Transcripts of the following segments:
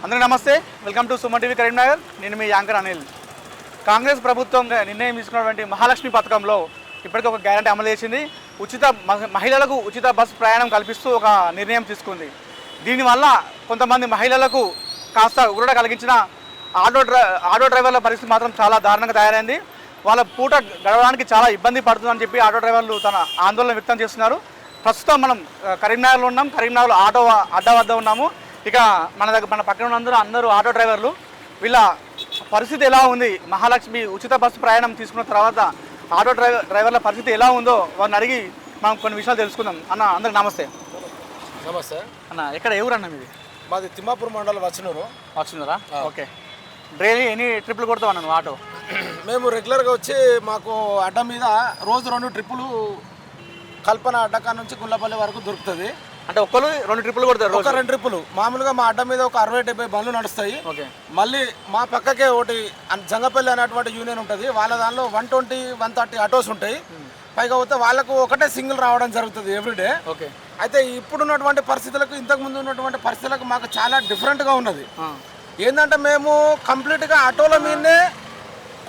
అందరికీ నమస్తే, welcome to Suman TV Karimnagar. నేను మీ యాంకర్ అనిల్. కాంగ్రెస్ ప్రభుత్వం నిర్ణయం తీసుకున్నటువంటి మహాలక్ష్మి పథకంలో ఇప్పటికీ ఒక గ్యారంటీ అమలు చేసింది. మహిళలకు ఉచిత బస్సు ప్రయాణం కల్పిస్తూ ఒక నిర్ణయం తీసుకుంది. దీనివల్ల కొంతమంది మహిళలకు కాస్త ఊరట కలిగించిన ఆటో డ్రైవర్ల పరిస్థితి మాత్రం చాలా దారుణంగా తయారైంది. వాళ్ళ పూట గడవడానికి చాలా ఇబ్బంది పడుతుందని చెప్పి ఆటో డ్రైవర్లు తన ఆందోళన వ్యక్తం చేస్తున్నారు. ప్రస్తుతం మనం కరీంనగర్లో ఉన్నాం. కరీంనగర్లో ఆటో అడ్డా వద్ద ఉన్నాము. ఇక మన పక్కన అందరూ ఆటో డ్రైవర్లు. వీళ్ళ పరిస్థితి ఎలా ఉంది, మహాలక్ష్మి ఉచిత బస్సు ప్రయాణం తీసుకున్న తర్వాత ఆటో డ్రైవర్ల పరిస్థితి ఎలా ఉందో వారిని అడిగి మనం కొన్ని విషయాలు తెలుసుకుందాం. అన్న, అందరికి నమస్తే. నమస్తే అన్న, ఎక్కడ ఎవరు అన్న మీది? మాది తిమ్మాపూర్ మండలం వచ్చినారా? ఓకే. డైలీ ఎన్ని ట్రిప్పులు కొడతావు అన్న నువ్వు ఆటో? మేము రెగ్యులర్గా వచ్చి మాకు అడ్డ మీద రోజు 2 ట్రిప్పులు కల్పన అడ్డకా నుంచి గుల్లపల్లి వరకు దొరుకుతుంది. అంటే ఒక్కరు 2 ట్రిప్పులు కొడతారు? ఒక 2 ట్రిప్పులు. మామూలుగా మా అడ్డ మీద ఒక 60-70 బండ్లు నడుస్తాయి. ఓకే. మళ్ళీ మా పక్కకే ఒకటి జంగపల్లి అనేటువంటి యూనియన్ ఉంటుంది. వాళ్ళ దానిలో 120-130 ఆటోస్ ఉంటాయి. పైగా పోతే వాళ్ళకు ఒకటే సింగిల్ రావడం జరుగుతుంది ఎవ్రీడే. ఓకే. అయితే ఇప్పుడున్నటువంటి పరిస్థితులకు ఇంతకుముందు ఉన్నటువంటి పరిస్థితులకు మాకు చాలా డిఫరెంట్గా ఉన్నది. ఏంటంటే మేము కంప్లీట్గా ఆటోల మీదనే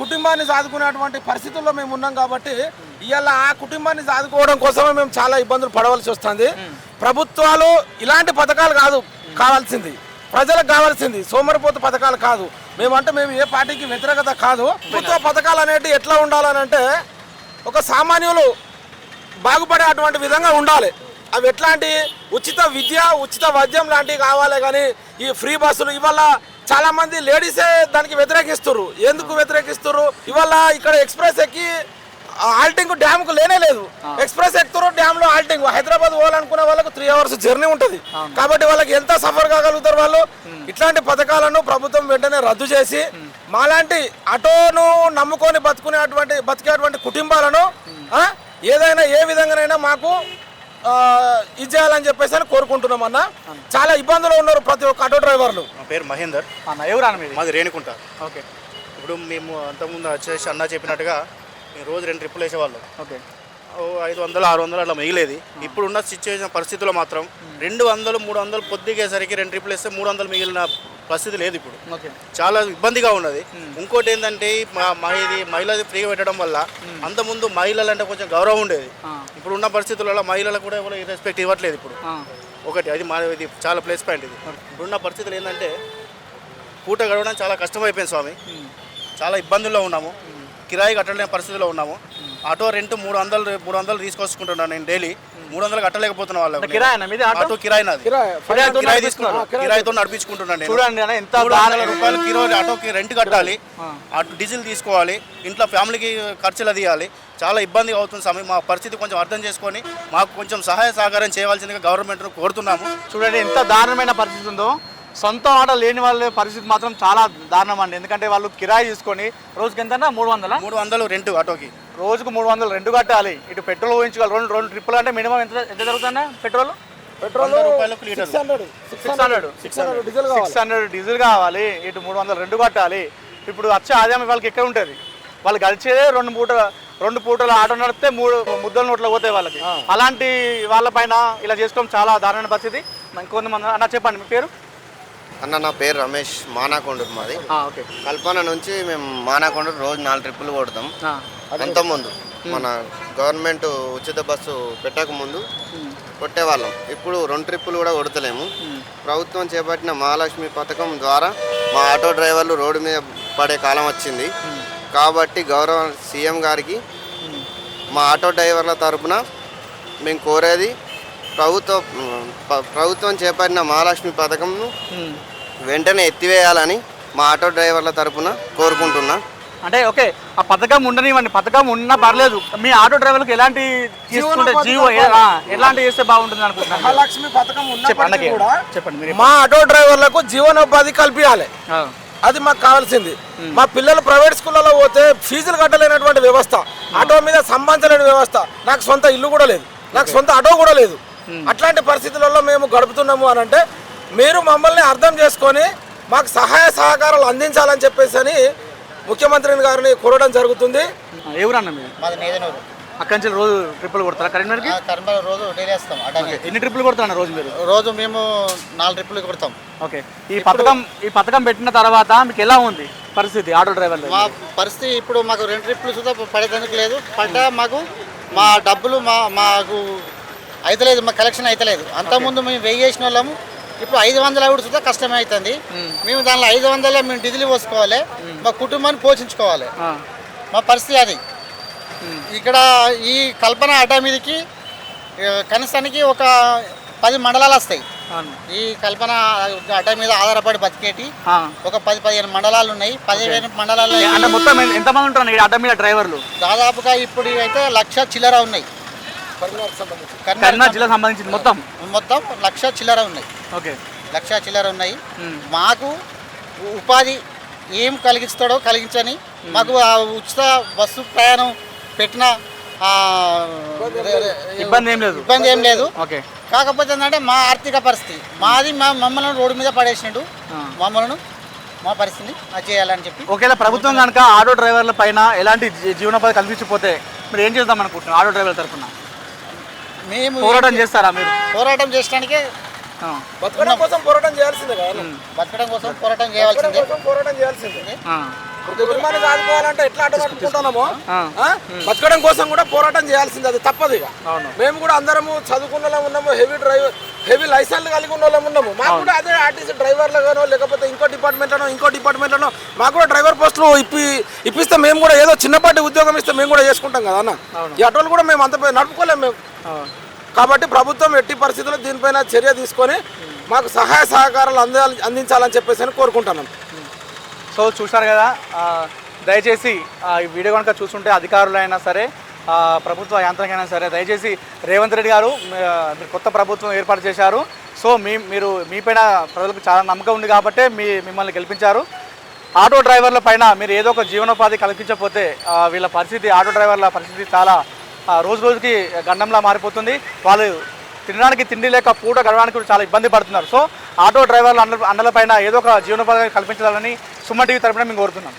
కుటుంబాన్ని సాదుకునేటువంటి పరిస్థితుల్లో మేము ఉన్నాం. కాబట్టి ఇవాళ ఆ కుటుంబాన్ని సాదుకోవడం కోసమే మేము చాలా ఇబ్బందులు పడవలసి వస్తుంది. ప్రభుత్వాలు ఇలాంటి పథకాలు కావాల్సింది, ప్రజలకు కావాల్సింది సోమరిపోతు పథకాలు కాదు. మేము ఏ పార్టీకి వ్యతిరేకత కాదు. ప్రభుత్వ పథకాలు అనేవి ఎట్లా ఉండాలనంటే ఒక సామాన్యులు బాగుపడేటువంటి విధంగా ఉండాలి. అవి ఎట్లాంటి ఉచిత విద్య, ఉచిత వైద్యం లాంటివి కావాలి. కానీ ఈ ఫ్రీ బస్సులు ఇవాళ చాలా మంది లేడీసే దానికి వ్యతిరేకిస్తారు. ఎందుకు వ్యతిరేకిస్తారు? ఇవాళ ఇక్కడ ఎక్స్ప్రెస్ ఎక్కి ఆల్టింగ్ డ్యామ్కు లేనే లేదు. ఎక్స్ప్రెస్ ఎక్కుతారు, డ్యామ్లో ఆల్టింగ్. హైదరాబాద్ పోవాలనుకునే వాళ్ళకు 3 hours జర్నీ ఉంటుంది. కాబట్టి వాళ్ళకి ఎంత సఫర్ కాగలుగుతారు వాళ్ళు. ఇట్లాంటి పథకాలను ప్రభుత్వం వెంటనే రద్దు చేసి మాలాంటి ఆటోను నమ్ముకొని బతికేటువంటి కుటుంబాలను ఏదైనా ఏ విధంగానైనా మాకు ఇది చేయాలని చెప్పేసి అని కోరుకుంటున్నాం. అన్న, చాలా ఇబ్బందులు ఉన్నారు ప్రతి ఒక్క ఆటో డ్రైవర్లు. నా పేరు మహేందర్. మాది రేణుకుంట. ఓకే. ఇప్పుడు మేము అంతకుముందు వచ్చేసి అన్న చెప్పినట్టుగా మేము రోజు 2 ట్రిప్పులు వేసేవాళ్ళం. ఓకే. 500-600 అట్లా మిగిలేది. ఇప్పుడున్న సిచ్యువేషన్ పరిస్థితుల్లో మాత్రం 200-300 పొద్దుగేసరికి 2 ట్రిప్పులు వేస్తే 300 మిగిలిన పరిస్థితి లేదు ఇప్పుడు. చాలా ఇబ్బందిగా ఉన్నది. ఇంకోటి ఏంటంటే మహిళది ఫ్రీగా పెట్టడం వల్ల అంతకుముందు మహిళలు అంటే కొంచెం గౌరవం ఉండేది. ఇప్పుడు ఉన్న పరిస్థితులలో మహిళలకు కూడా ఎవరు రెస్పెక్ట్ ఇవ్వట్లేదు. ఇప్పుడు ఒకటి అది ఇది చాలా ప్లస్ పాయింట్. ఇది ఇప్పుడున్న పరిస్థితులు ఏంటంటే పూట గడవడం చాలా కష్టమైపోయింది స్వామి. చాలా ఇబ్బందుల్లో ఉన్నాము. కిరాయి కట్టలేని పరిస్థితిలో ఉన్నాము. ఆటో రెంట్ 300 తీసుకొచ్చుకుంటున్నాను నేను. డైలీ 300 కట్టలేకపోతున్నా. వాళ్ళ ఆటో కిరాయి నాది. కిరాయి తీసుకున్నాను, కిరాయితో నడిపించుకుంటున్నాను. చూడండి, రూపాయలు కిరాయి ఆటోకి రెంట్ కట్టాలి, డీజిల్ తీసుకోవాలి, ఇంట్లో ఫ్యామిలీకి ఖర్చులు తీయాలి. చాలా ఇబ్బందిగా అవుతుంది సమయం. మా పరిస్థితి కొంచెం అర్థం చేసుకొని మాకు కొంచెం సహాయ సహకారం చేయవలసిందిగా గవర్నమెంట్ను కోరుతున్నాము. చూడండి ఎంత దారుణమైన పరిస్థితి ఉందో. సొంత ఆటో లేని వాళ్ళ పరిస్థితి మాత్రం చాలా దారుణం అండి. ఎందుకంటే వాళ్ళు కిరాయి తీసుకొని రోజుకి ఎంత? 300 రెంట్ ఆటోకి. రోజుకు 300 రెంట్ కట్టాలి. ఇటు పెట్రోల్ ఊహించుకోవాలి. 2 ట్రిప్పులు అంటే మినిమం ఎంత జరుగుతుందా? పెట్రోల్ 600 డీజిల్ కావాలి, ఇటు 300 రెంట్ కట్టాలి. ఇప్పుడు వచ్చే ఆదాయం వాళ్ళకి ఎక్కడ ఉంటుంది? వాళ్ళు గడిచేదే 2 పూటలు ఆటో నడిపితే 3 ముద్దల నోట్లో పోతాయి వాళ్ళకి. అలాంటి వాళ్ళపైన ఇలా చేసుకోవడం చాలా దారుణమైన పరిస్థితి. కొంతమంది అన్న, చెప్పండి మీ పేరు? అన్న, నా పేరు రమేష్. మానాకొండూరు మాది. ఓకే. కల్పన నుంచి మేము మానాకొండూరు రోజు 4 ట్రిప్పులు కొడతాం. అంతకుముందు మన గవర్నమెంట్ ఉచిత బస్సు పెట్టక ముందు కొట్టేవాళ్ళం. ఇప్పుడు 2 ట్రిప్పులు కూడా కొడతలేము. ప్రభుత్వం చేపట్టిన మహాలక్ష్మి పథకం ద్వారా మా ఆటో డ్రైవర్లు రోడ్డు మీద పడే కాలం వచ్చింది. కాబట్టి గౌరవ సీఎం గారికి మా ఆటో డ్రైవర్ల తరఫున మేము కోరేది ప్రభుత్వం చేపట్టిన మహాలక్ష్మి పథకంను వెంటనే ఎత్తివేయాలని మా ఆటో డ్రైవర్ల తరఫున కోరుకుంటున్నా. అంటే ఓకే, ఆ పథకం ఉండనివ్వండి, పథకం ఉన్నా పర్లేదు. మీ ఆటో డ్రైవర్లకు ఎలాంటి చేస్తే బాగుంటుంది అనుకుంటున్నాను? మహాలక్ష్మి పథకం ఉన్నప్పటికీ కూడా చెప్పండి. మా ఆటో డ్రైవర్లకు జీవనోపాధి కల్పించాలి. అది మాకు కావాల్సింది. మా పిల్లలు ప్రైవేట్ స్కూళ్ళలో పోతే ఫీజులు కట్టలేనటువంటి వ్యవస్థ, ఆటో మీద సంబంధించలేని వ్యవస్థ. నాకు సొంత ఇల్లు కూడా లేదు, నాకు సొంత ఆటో కూడా లేదు. అట్లాంటి పరిస్థితులలో మేము గడుపుతున్నాము అని అంటే మీరు మమ్మల్ని అర్థం చేసుకొని మాకు సహాయ సహకారాలు అందించాలని చెప్పేసి అని ముఖ్యమంత్రి గారిని కోరడం జరుగుతుంది. ఎవరన్నా మీరు? మాది నేదనూరు. అక్కడి నుంచి రోజు ట్రిప్పులు కొడతారా కరీంనగర్కి? కరీంనగర్ రోజు డైలీ వేస్తాం అటాకి. ఎన్ని ట్రిప్పులు కొడతారు రోజు మీరు? రోజు మేము 4 ట్రిప్పులు కొడతాం. ఓకే, ఈ పథకం పెట్టిన తర్వాత మీకు ఎలా ఉంది పరిస్థితి ఆటో డ్రైవర్లు? మా పరిస్థితి ఇప్పుడు మాకు 2 ట్రిప్పులు సుధా పడేదానికి లేదు. పడ్డా మాకు మా డబ్బులు మాకు అయితలేదు, మా కలెక్షన్ అయితలేదు. అంతకుముందు మేము 1000 వేసిన వాళ్ళము, ఇప్పుడు 500 కూడా సుధా కష్టమే అవుతుంది. మేము దానిలో 500 మేము డీజిల్ పోసుకోవాలి, మా కుటుంబాన్ని పోషించుకోవాలి. మా పరిస్థితి అది. ఇక్కడ ఈ కల్పన అడ్డా మీదకి కనీసానికి ఒక 10 మండలాలు వస్తాయి. ఈ కల్పన అడ్డా మీద ఆధారపడి బతికేటి ఒక 10-15 మండలాలు ఉన్నాయి. 15 మండలాల్లో అంటే మొత్తం ఎంతమంది ఉంటారు ఈ అడ్డా మీద డ్రైవర్లు? దాదాపుగా ఇప్పుడు అయితే 1,00,000 చిల్లర ఉన్నాయి. కరీంనగర్ జిల్లా సంబంధించి మొత్తం 1,00,000 చిల్లర ఉన్నాయి. ఓకే, 1,00,000 చిల్లర ఉన్నాయి. మాకు ఉపాధి ఏం కలిగిస్తాడో కలిగించని, మాకు ఆ ఉచిత బస్సు ప్రయాణం పెట్టిన ఇబ్బంది ఏం లేదు. ఓకే, కాకపోతే ఏంటంటే మా ఆర్థిక పరిస్థితి మాది, మమ్మల్ని రోడ్డు మీద పడేసినట్టు మమ్మల్ని మా పరిస్థితిని అది చేయాలని చెప్పి. ఒకవేళ ప్రభుత్వం కనుక ఆటో డ్రైవర్ల పైన ఎలాంటి జీవనోపాధి కల్పించకపోతే మీరు ఏం చేద్దాం అనుకుంటున్నారు? ఆటో డ్రైవర్ల తరఫున మేము పోరాటం చేస్తారా? మీరు పోరాటం చేయడానికే బతకడం కోసం పోరాటం చేయాల్సిందే కదా. బతకడం కోసం పోరాటం చేయాల్సిందే. పోరాటం చేయాల్సిందే. కుటుంబాన్ని సాదుకోవాలంటే ఎట్లా ఆటో నడుపుకుంటున్నామో బతకడం కోసం కూడా పోరాటం చేయాల్సిందే, అది తప్పదు. ఇక మేము కూడా అందరము చదువుకున్న వాళ్ళం ఉన్నాము, హెవీ లైసెన్స్లు కలిగి ఉన్న వాళ్ళం ఉన్నాము. మాకు కూడా అదే ఆర్టీసీ డ్రైవర్లుగానో లేకపోతే ఇంకో డిపార్ట్మెంట్లోనో మాకు కూడా డ్రైవర్ పోస్టులు ఇప్పిస్తే మేము కూడా ఏదో చిన్నపాటి ఉద్యోగం ఇస్తే మేము కూడా చేసుకుంటాం కదా అన్న. ఈ ఆటోలు కూడా మేము అంత నడుపుకోలేము మేము. కాబట్టి ప్రభుత్వం ఎట్టి పరిస్థితుల్లో దీనిపైన చర్య తీసుకొని మాకు సహాయ సహకారాలు అందించాలని చెప్పేసి కోరుకుంటున్నాం. సో చూశారు కదా, దయచేసి ఈ వీడియో కనుక చూస్తుంటే అధికారులైనా సరే ప్రభుత్వ యాంత్రికైనా సరే దయచేసి రేవంత్ రెడ్డి గారు మీరు కొత్త ప్రభుత్వం ఏర్పాటు చేశారు. సో మీరు మీపైన ప్రజలకు చాలా నమ్మకం ఉంది కాబట్టి మిమ్మల్ని గెలిపించారు. ఆటో డ్రైవర్ల పైన మీరు ఏదో ఒక జీవనోపాధి కల్పించకపోతే వీళ్ళ పరిస్థితి, ఆటో డ్రైవర్ల పరిస్థితి చాలా రోజు రోజుకి గండంలా మారిపోతుంది. వాళ్ళు తినడానికి తిండి లేక పూట గడవడానికి చాలా ఇబ్బంది పడుతున్నారు. సో ఆటో డ్రైవర్ల అండలపైన ఏదో ఒక జీవనోపాధి కల్పించాలని సుమన్ టీవీ తరపున మేము కోరుతున్నాం.